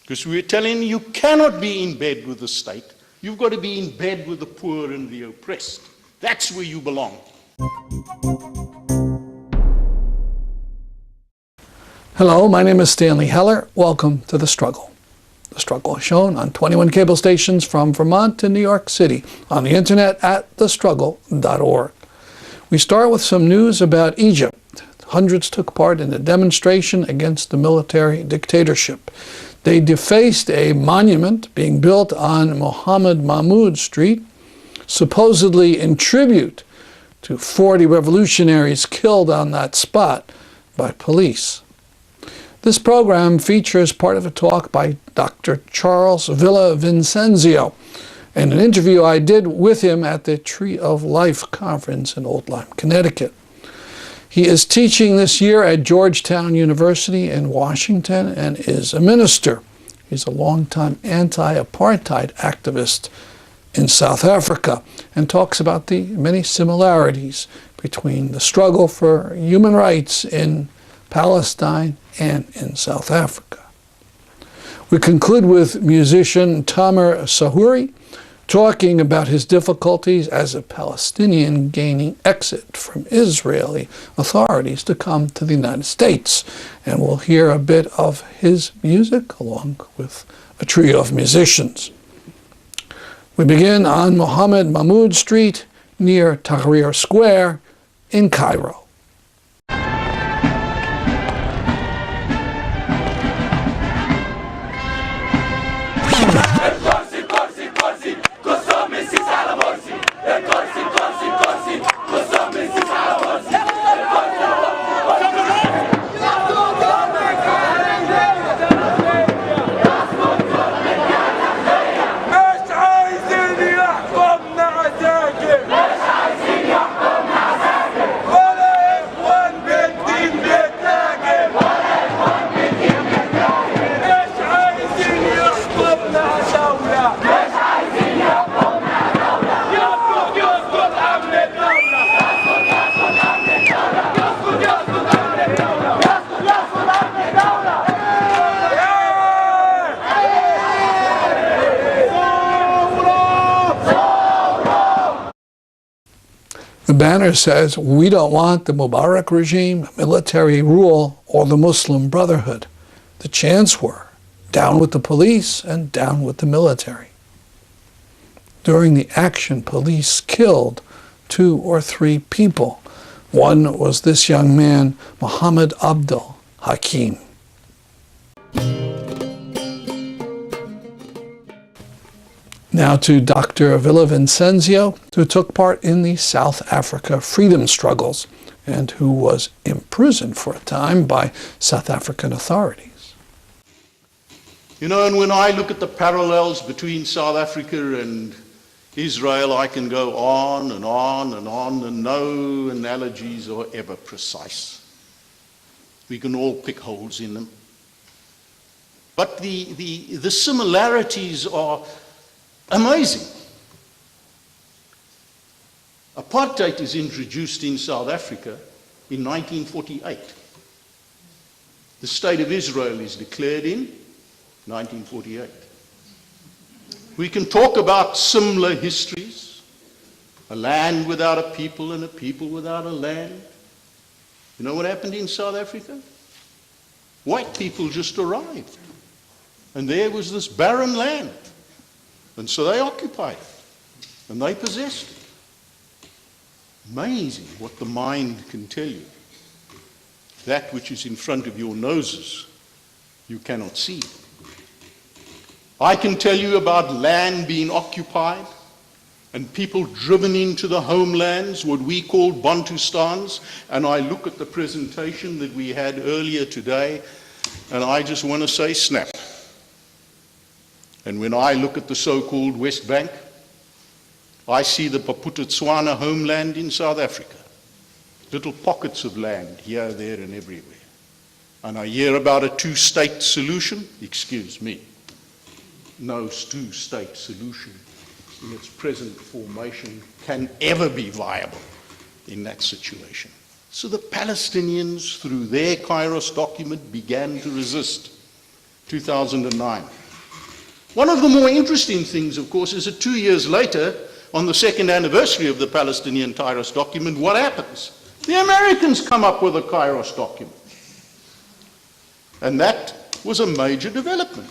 Because we're telling you cannot be in bed with the state. You've got to be in bed with the poor and the oppressed. That's where you belong. Hello, my name is Stanley Heller. Welcome to The Struggle. The Struggle is shown on 21 cable stations from Vermont to New York City, on the internet at thestruggle.org. We start with some news about Egypt. Hundreds took part in a demonstration against the military dictatorship. They defaced a monument being built on Mohammed Mahmoud Street, supposedly in tribute to 40 revolutionaries killed on that spot by police. This program features part of a talk by Dr. Charles Villa-Vincencio and an interview I did with him at the Tree of Life conference in Old Lyme, Connecticut. He is teaching this year at Georgetown University in Washington and is a minister. He's a longtime anti-apartheid activist in South Africa and talks about the many similarities between the struggle for human rights in Palestine and in South Africa. We conclude with musician Tamer Sahuri talking about his difficulties as a Palestinian gaining exit from Israeli authorities to come to the United States. And we'll hear a bit of his music along with a trio of musicians. We begin on Mohammed Mahmoud Street near Tahrir Square in Cairo. The banner says, "We don't want the Mubarak regime, military rule, or the Muslim Brotherhood." The chants were, down with the police and down with the military. During the action, police killed 2 or 3 people. One was this young man, Muhammad Abdul Hakim. Now to Dr. Villa-Vincencio, who took part in the South Africa freedom struggles and who was imprisoned for a time by South African authorities. You know, and when I look at the parallels between South Africa and Israel, I can go on and on and on, and no analogies are ever precise. We can all pick holes in them. But the similarities are amazing. Apartheid is introduced in South Africa in 1948. The State of Israel is declared in 1948. We can talk about similar histories, a land without a people and a people without a land. You know what happened in South Africa? White people just arrived, and there was this barren land. And so they occupied it, and they possessed it. Amazing what the mind can tell you. That which is in front of your noses, you cannot see. I can tell you about land being occupied and people driven into the homelands, what we call Bantustans, and I look at the presentation that we had earlier today, and I just want to say snap. And when I look at the so-called West Bank, I see the Paputetswana homeland in South Africa. Little pockets of land here, there, and everywhere. And I hear about a 2-state solution. Excuse me. No 2-state solution. in its present formation can ever be viable in that situation. So the Palestinians, through their Kairos document, began to resist. 2009. One of the more interesting things, of course, is that 2 years later, on the second anniversary of the Palestinian Kairos document, what happens? The Americans come up with a Kairos document. And that was a major development.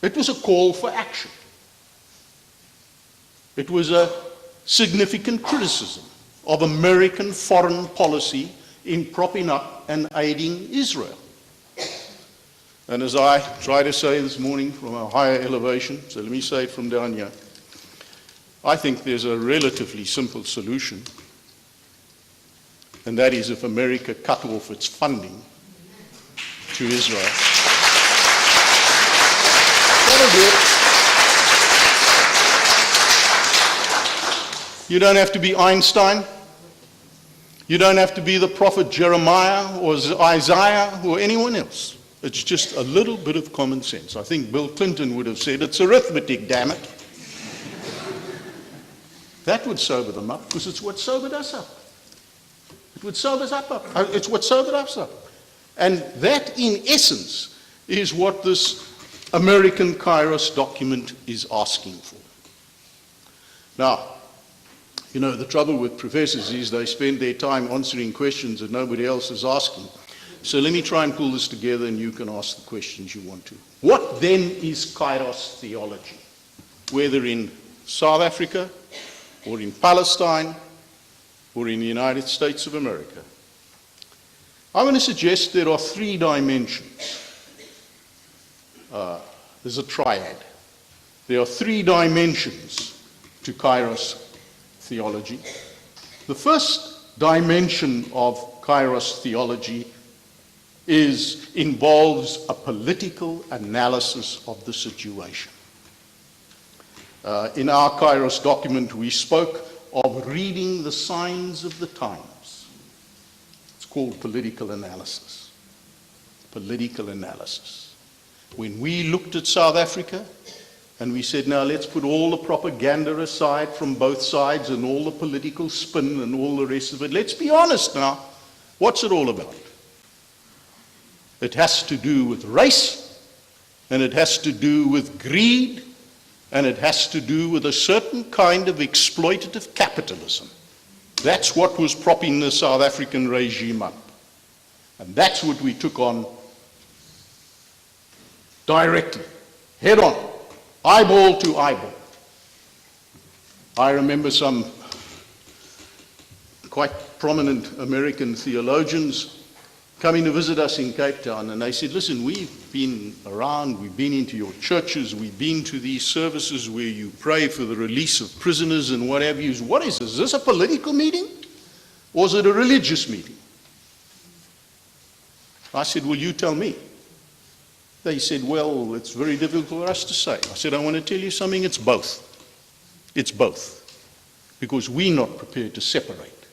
It was a call for action. It was a significant criticism of American foreign policy in propping up and aiding Israel. And as I try to say this morning from a higher elevation, so let me say it from down here, I think there's a relatively simple solution, and that is if America cut off its funding to Israel. That'll do it. You don't have to be Einstein. You don't have to be the prophet Jeremiah or Isaiah or anyone else. It's just a little bit of common sense. I think Bill Clinton would have said, it's arithmetic, damn it. That would sober them up, because it's what sobered us up. It would sober us up. It's what sobered us up. And that, in essence, is what this American Kairos document is asking for. Now, you know, the trouble with professors is they spend their time answering questions that nobody else is asking. So let me try and pull this together and you can ask the questions you want to. What then is Kairos theology? Whether in South Africa, or in Palestine, or in the United States of America. I'm going to suggest there are three dimensions. There's a triad. There are three dimensions to Kairos theology. The first dimension of Kairos theology involves a political analysis of the situation. In our Kairos document, we spoke of reading the signs of the times. It's called political analysis. Political analysis. When we looked at South Africa, and we said, now let's put all the propaganda aside from both sides and all the political spin and all the rest of it. Let's be honest now. What's it all about? It has to do with race, and it has to do with greed, and it has to do with a certain kind of exploitative capitalism. That's what was propping the South African regime up. And that's what we took on directly, head on. Eyeball to eyeball. I remember some quite prominent American theologians coming to visit us in Cape Town, and they said, listen, we've been around, we've been into your churches, we've been to these services where you pray for the release of prisoners and what have you. What is this? Is this a political meeting? Or is it a religious meeting? I said, well, you tell me. They said, well, it's very difficult for us to say. I said, I want to tell you something, it's both. It's both. Because we're not prepared to separate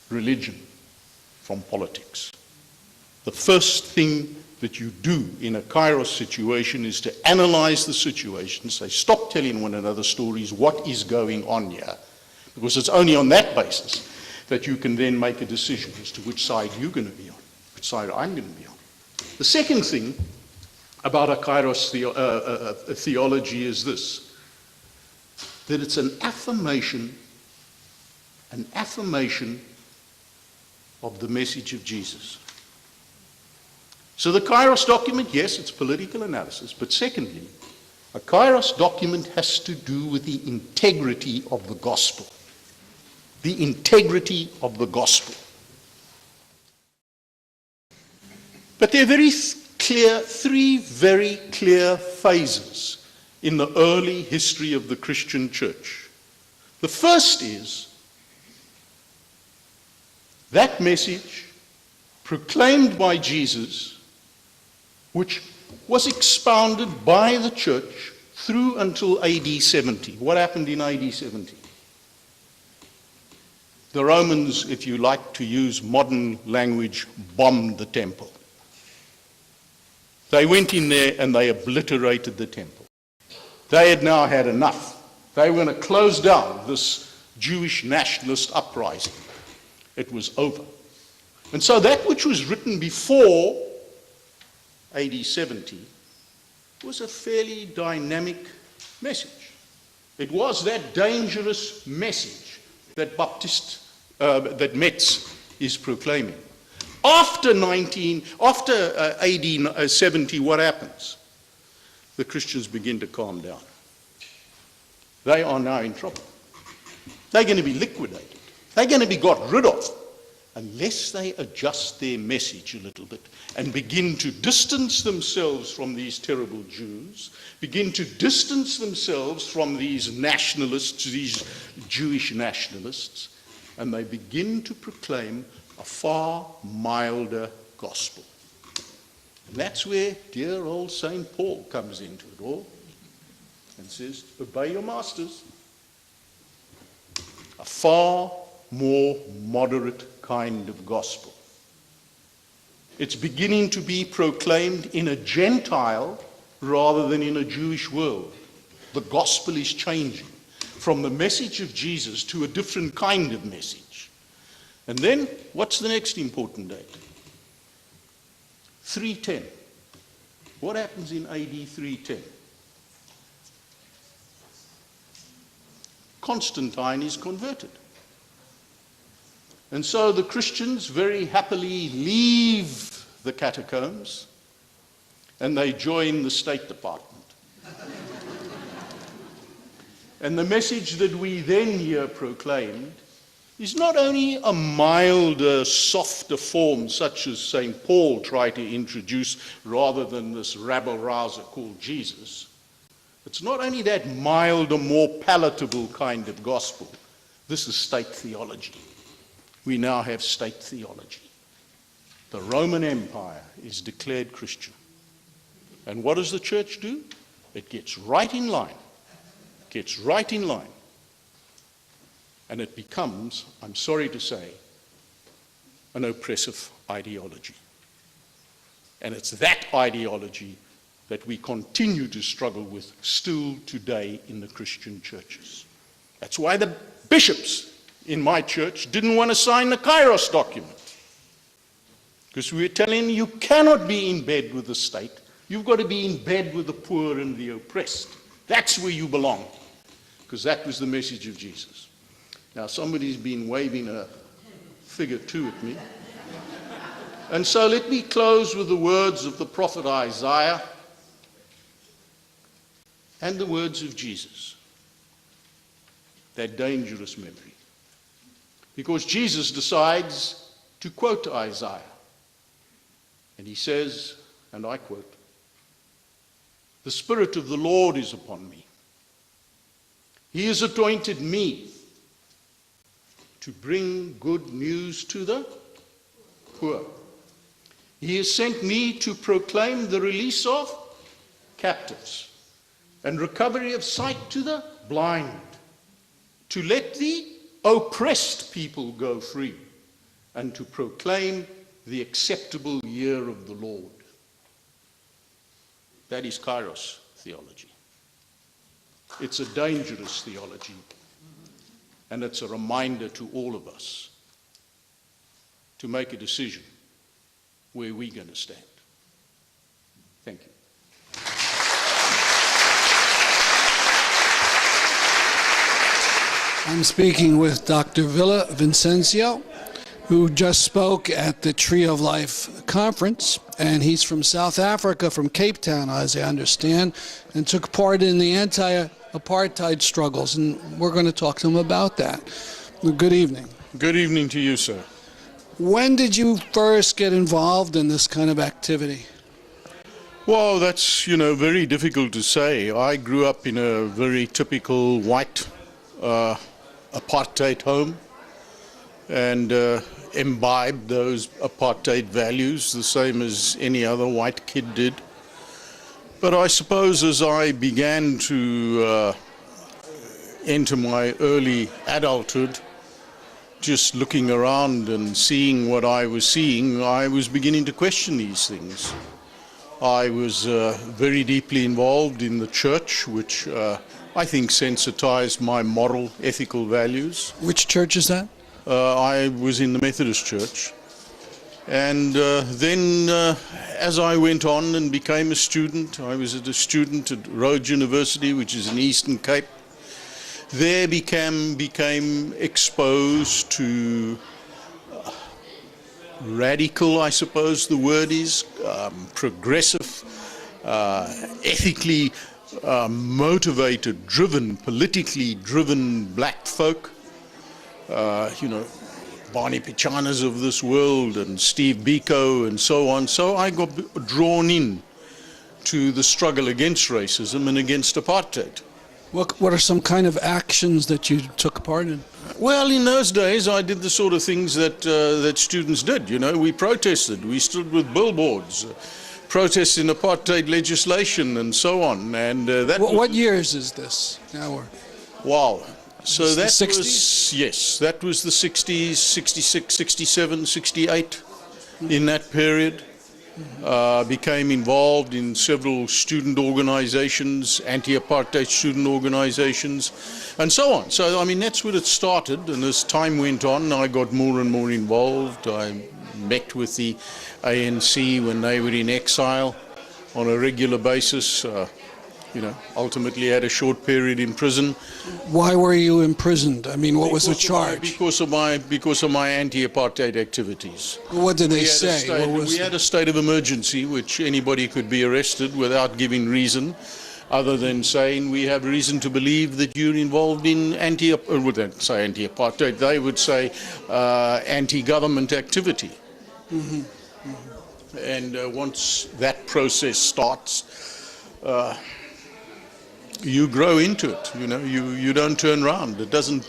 religion from politics. The first thing that you do in a Kairos situation is to analyze the situation, say, stop telling one another stories, what is going on here? Because it's only on that basis that you can then make a decision as to which side you're going to be on, which side I'm going to be on. The second thing about a Kairos theology is this, that it's an affirmation of the message of Jesus. So the Kairos document, yes, it's political analysis, but secondly, a Kairos document has to do with the integrity of the gospel. The integrity of the gospel. But there are three very clear phases in the early history of the Christian church. The first is that message proclaimed by Jesus, which was expounded by the church through until AD 70. What happened in AD 70? The Romans, if you like to use modern language, bombed the temple. They went in there and they obliterated the temple. They had now had enough. They were going to close down this Jewish nationalist uprising. It was over. And so that which was written before AD 70 was a fairly dynamic message. It was that dangerous message that that Metz is proclaiming. After AD 70, what happens? The Christians begin to calm down. They are now in trouble. They're going to be liquidated. They're going to be got rid of unless they adjust their message a little bit and begin to distance themselves from these terrible Jews, begin to distance themselves from these nationalists, these Jewish nationalists, and they begin to proclaim a far milder gospel. And that's where dear old St. Paul comes into it all and says, obey your masters. A far more moderate kind of gospel. It's beginning to be proclaimed in a Gentile rather than in a Jewish world. The gospel is changing from the message of Jesus to a different kind of message. And then, what's the next important date? 310. What happens in AD 310? Constantine is converted. And so the Christians very happily leave the catacombs and they join the State Department. And the message that we then hear proclaimed is not only a milder, softer form such as St. Paul tried to introduce rather than this rabble-rouser called Jesus. It's not only that milder, more palatable kind of gospel. This is state theology. We now have state theology. The Roman Empire is declared Christian. And what does the church do? It gets right in line. Gets right in line. And it becomes, I'm sorry to say, an oppressive ideology. And it's that ideology that we continue to struggle with still today in the Christian churches. That's why the bishops in my church didn't want to sign the Kairos document. Because we were telling them, you cannot be in bed with the state. You've got to be in bed with the poor and the oppressed. That's where you belong. Because that was the message of Jesus. Now somebody's been waving a figure 2 at me. And so let me close with the words of the prophet Isaiah and the words of Jesus. That dangerous memory. Because Jesus decides to quote Isaiah. And he says, and I quote, "The Spirit of the Lord is upon me. He has anointed me to bring good news to the poor. He has sent me to proclaim the release of captives and recovery of sight to the blind, to let the oppressed people go free, and to proclaim the acceptable year of the Lord." That is Kairos theology. It's a dangerous theology, and it's a reminder to all of us to make a decision where we're going to stand. Thank you. I'm speaking with Dr. Villa-Vincencio, who just spoke at the Tree of Life conference, and he's from South Africa, from Cape Town, as I understand, and took part in the anti-apartheid struggles, and we're going to talk to him about that. Good evening. Good evening to you, sir. When did you first get involved in this kind of activity? Well, that's, very difficult to say. I grew up in a very typical white apartheid home and imbibed those apartheid values the same as any other white kid did. But I suppose as I began to enter my early adulthood, just looking around and seeing what I was seeing, I was beginning to question these things. I was very deeply involved in the church, which I think sensitized my moral, ethical values. Which church is that? I was in the Methodist Church. And then as I went on and became a student, I was a student at Rhodes University, which is in Eastern Cape. There became exposed to radical, I suppose the word is, progressive, ethically motivated, driven, politically driven black folk, Barney Pichanas of this world and Steve Biko and so on. So I got drawn in to the struggle against racism and against apartheid. What are some kind of actions that you took part in? Well, in those days, I did the sort of things that students did. We protested. We stood with billboards, protesting apartheid legislation and so on. And what years is this? Now wow. So that the 60s? was, yes, that was the 60s, 66, 67, 68, in that period. Became involved in several student organizations, anti-apartheid student organizations, and so on. So, I mean, that's where it started, and as time went on, I got more and more involved. I met with the ANC when they were in exile on a regular basis. Ultimately had a short period in prison. Why were you imprisoned? I mean, what was the charge? Because of my anti-apartheid activities. What did they say? We had a state of emergency, which anybody could be arrested without giving reason, other than saying we have reason to believe that you're involved in anti-apartheid. They would say anti-government activity. Mm-hmm. Mm-hmm. And once that process starts, you grow into it. You don't turn around. It doesn't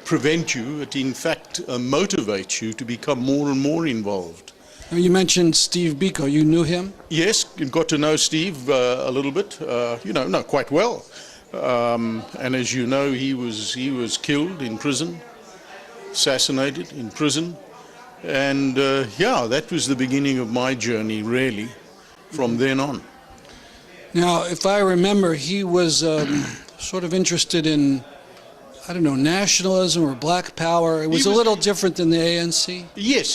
prevent you. It in fact motivates you to become more and more involved. You mentioned Steve Biko. You knew him? Yes, got to know Steve a little bit. Quite well. And as you know, he was killed in prison, assassinated in prison, and that was the beginning of my journey, really, from then on. Now, if I remember, he was sort of interested in, nationalism or black power. It was a little different than the ANC. Yes.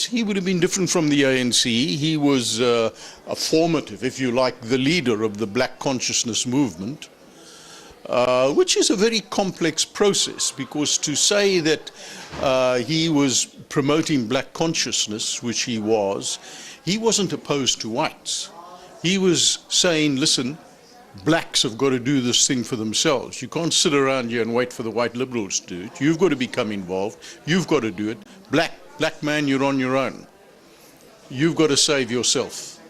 He would have been different from the ANC. He was a formative, if you like, the leader of the black consciousness movement, which is a very complex process, because to say that he was promoting black consciousness, which he wasn't opposed to whites. He was saying, listen, blacks have got to do this thing for themselves. You can't sit around here and wait for the white liberals to do it. You've got to become involved. You've got to do it. Black man, you're on your own. You've got to save yourself.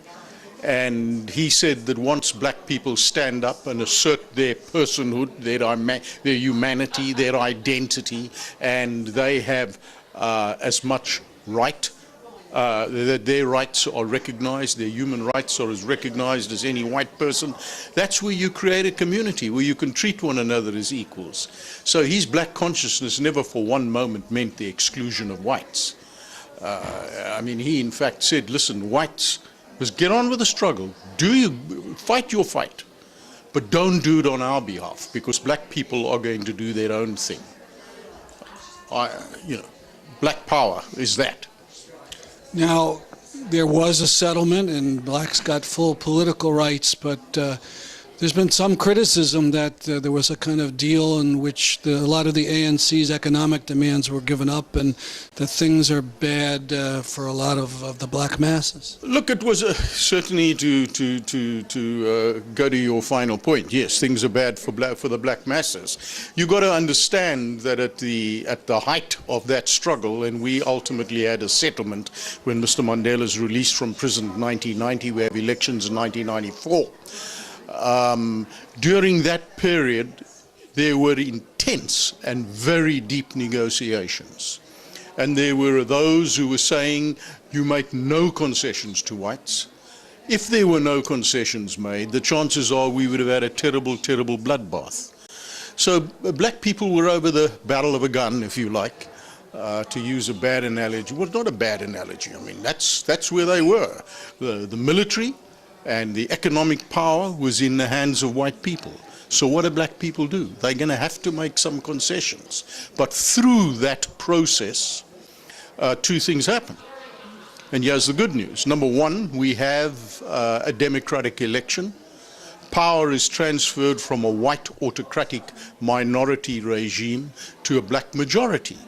And he said that once black people stand up and assert their personhood, their humanity, their identity, and they have as much right, that their rights are recognized, their human rights are as recognized as any white person, that's where you create a community where you can treat one another as equals. So his black consciousness never for one moment meant the exclusion of whites. He in fact said, listen, whites, just get on with the struggle. Fight your fight, but don't do it on our behalf, because black people are going to do their own thing. Black power is that. Now, there was a settlement and blacks got full political rights, but there's been some criticism that there was a kind of deal in which a lot of the ANC's economic demands were given up, and that things are bad for a lot of the black masses. Look, it was certainly to go to your final point. Yes, things are bad for the black masses. You got to understand that at the height of that struggle, and we ultimately had a settlement when Mr. Mandela is released from prison in 1990. We have elections in 1994. During that period, there were intense and very deep negotiations. And there were those who were saying, you make no concessions to whites. If there were no concessions made, the chances are we would have had a terrible, terrible bloodbath. So black people were over the barrel of a gun, if you like. to use a bad analogy, well, not a bad analogy. I mean, that's where they were. The military and the economic power was in the hands of white people. So what do black people do? They're going to have to make some concessions. But through that process, two things happen. And here's the good news. Number one, we have a democratic election. Power is transferred from a white autocratic minority regime to a black majority.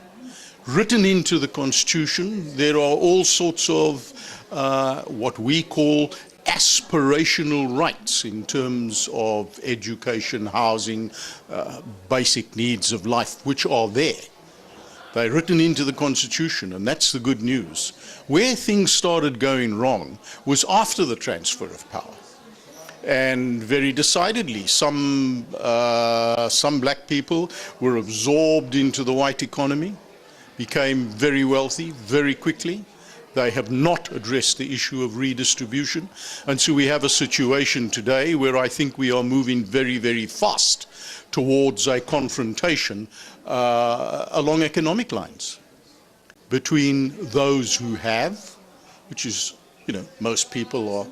Written into the Constitution, there are all sorts of what we call aspirational rights in terms of education, housing, basic needs of life, which are there. They're written into the Constitution, and that's the good news. Where things started going wrong was after the transfer of power. And very decidedly, some black people were absorbed into the white economy, became very wealthy very quickly. They have not addressed the issue of redistribution. And so we have a situation today where I think we are moving very, very fast towards a confrontation along economic lines between those who have, which is, you know, most people are,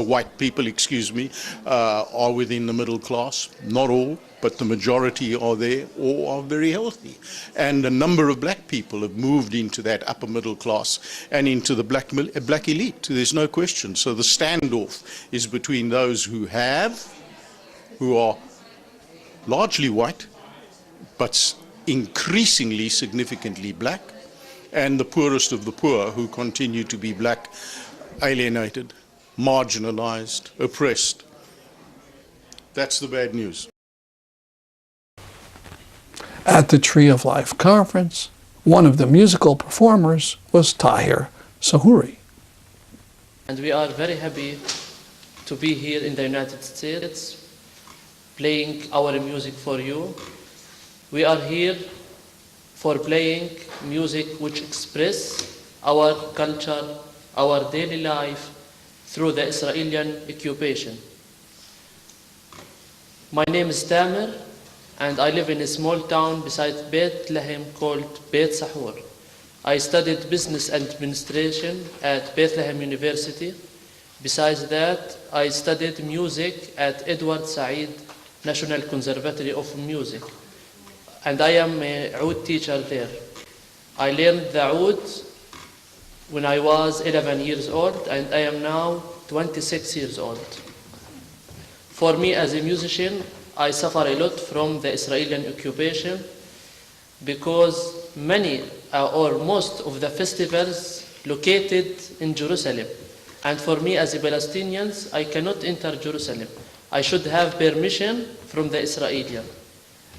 white people, excuse me, are within the middle class. Not all, but the majority are there or are very healthy. And a number of black people have moved into that upper middle class and into the black elite. There's no question. So the standoff is between those who have, who are largely white, but increasingly significantly black, and the poorest of the poor who continue to be black, alienated, marginalized, oppressed. That's the bad news. At the Tree of Life conference, one of the musical performers was Tahir Sahuri. And we are very happy to be here in the United States, playing our music for you. We are here for playing music which express our culture, our daily life through the Israeli occupation. My name is Tamer, and I live in a small town beside Bethlehem called Beit Sahur. I studied business administration at Bethlehem University. Besides that, I studied music at Edward Said National Conservatory of Music, and I am a oud teacher there. I learned the oud when I was 11 years old, and I am now 26 years old. For me as a musician, I suffer a lot from the Israeli occupation because many or most of the festivals located in Jerusalem. And for me as a Palestinian, I cannot enter Jerusalem. I should have permission from the Israeli.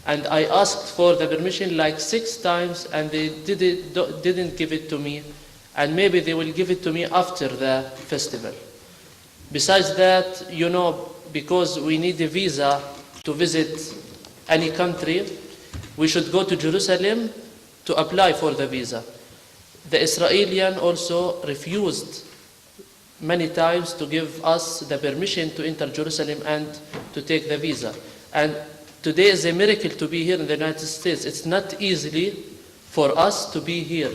And I asked for the permission like 6 times, and they didn't give it to me. And maybe they will give it to me after the festival. Besides that, you know, because we need a visa to visit any country, we should go to Jerusalem to apply for the visa. The Israeli also refused many times to give us the permission to enter Jerusalem and to take the visa. And today is a miracle to be here in the United States. It's not easy for us to be here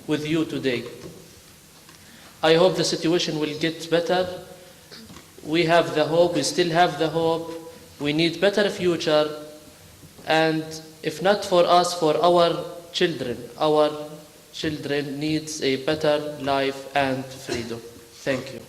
with you today. I hope the situation will get better. We have the hope, we still have the hope. We need better future, and if not for us, for our children needs a better life and freedom. Thank you.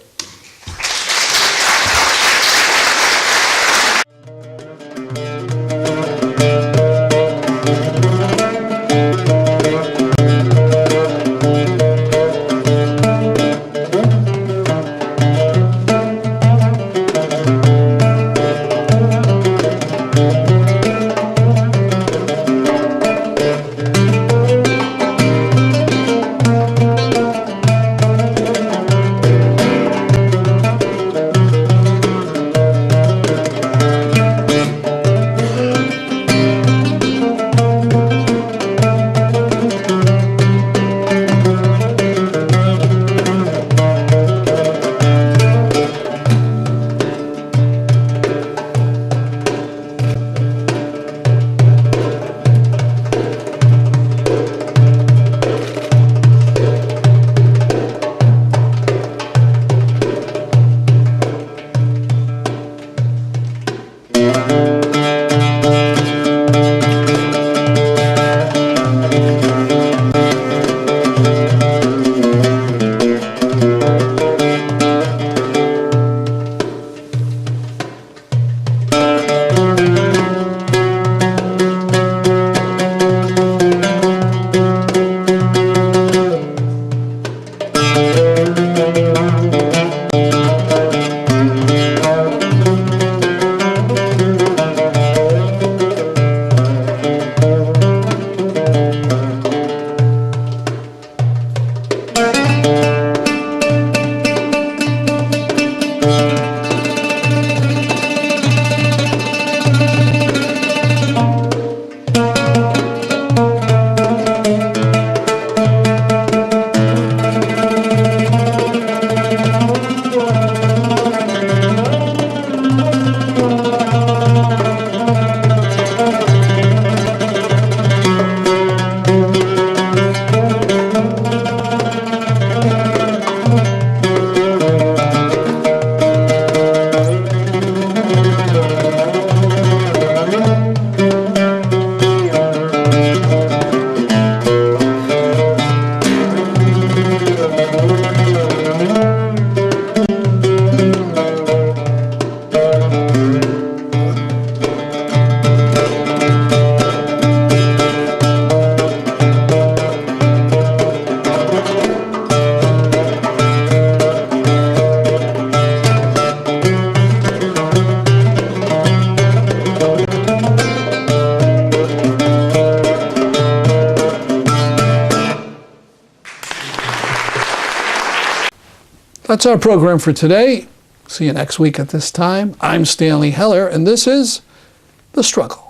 That's our program for today. See you next week at this time. I'm Stanley Heller, and this is The Struggle.